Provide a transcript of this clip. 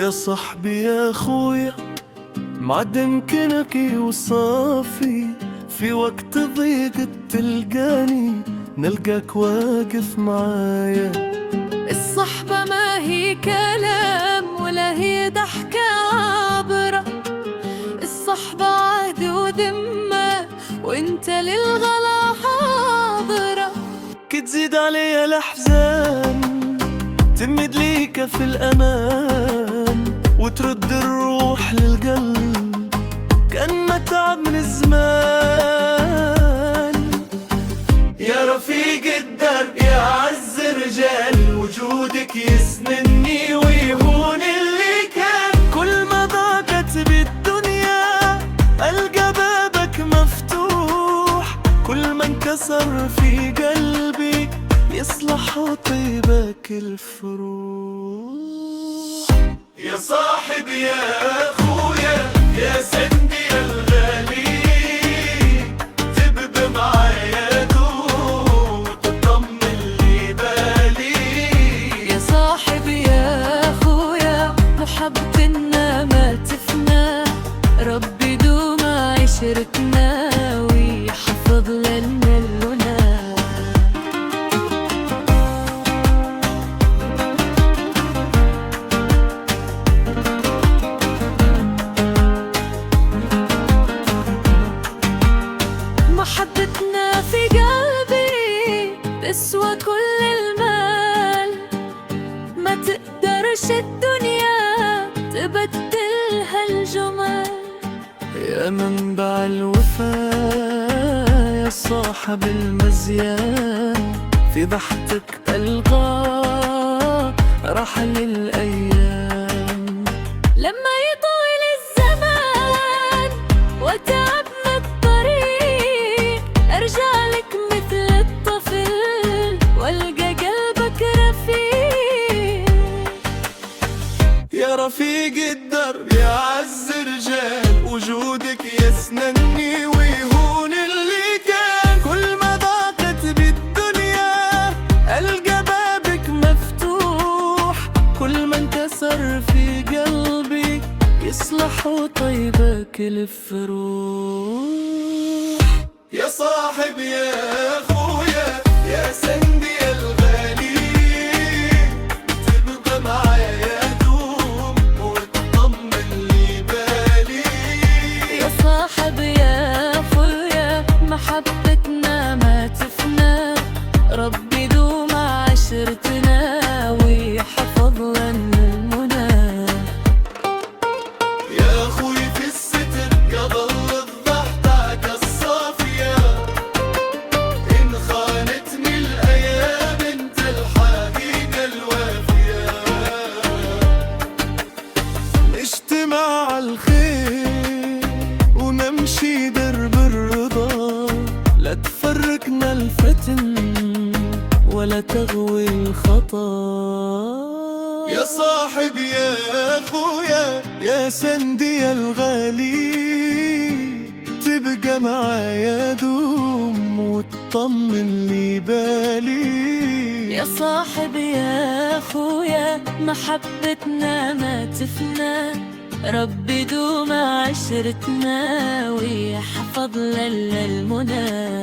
يا صاحبي يا خويا، معدن كنكي وصافي، في وقت ضيق تلقاني، نلقاك واقف معايا. الصحبة ما هي كلام ولا هي ضحكة عابرة، الصحبة عهد وذمة وانت للغلا حاضرة. كتزيد عليا الأحزان، تمد ليك في الأمان، وترد الروح للقلب كأن متعب من الزمان. يا رفيق الدرب يا عز رجال، وجودك يسندني ويهون اللي كان. كل ما ضاقت بالدنيا ألقى بابك مفتوح، كل ما انكسر في قلبي يصلح وطيبك الفروح. يا صاحبي يا خويا يا سندي الغالي، تبقى معايا دوم وتطمن لي بالي. يا صاحبي يا خويا محبتنا ما تفنى، ربي دوم عشرتنا ويحفظ لنا اللنا. محبتنا في قلبي تسوى كل المال، ما تقدرش الدنيا تبدلها الجمال. يا منبع الوفا يا صاحب المزيان، في ضحكتك ألقى رحل الأيام. لما يطول الزمان وتعبنا الطريق، ارجع لك مثل الطفل والقى قلبك رفيق. يا رفيق الدرب يا عز رجال، وجودك يسندني ويهون اللي كان. كل ما ضاقت بالدنيا ألقى بابك مفتوح، كل ما انكسر في قلبي يصلح وطيبك الفروح. يا صاحبي يا خويا يا سندي الغالي، تبقى معايا دوم وتطمن لي بالي. يا صاحبي يا خويا محبتنا ما تفنى، ربي دوم عشرتنا ويحفظ لنا المنى. يا أخوي في الستر قبل الضحكة الصافية، إن خانتني الأيام أنت الحقيقة الوافية. نجتمع على الخير ونمشي درب الرضا، لا تفرقنا الفتن ولا تغوي الخطا. يا صاحبي يا أخويا يا سندي الغالي، تبقى معايا دوم وتطمن لي بالي. يا صاحبي يا خويا محبتنا ما تفنى، ربي دوم عشرتنا ويحفظ لنا المنى.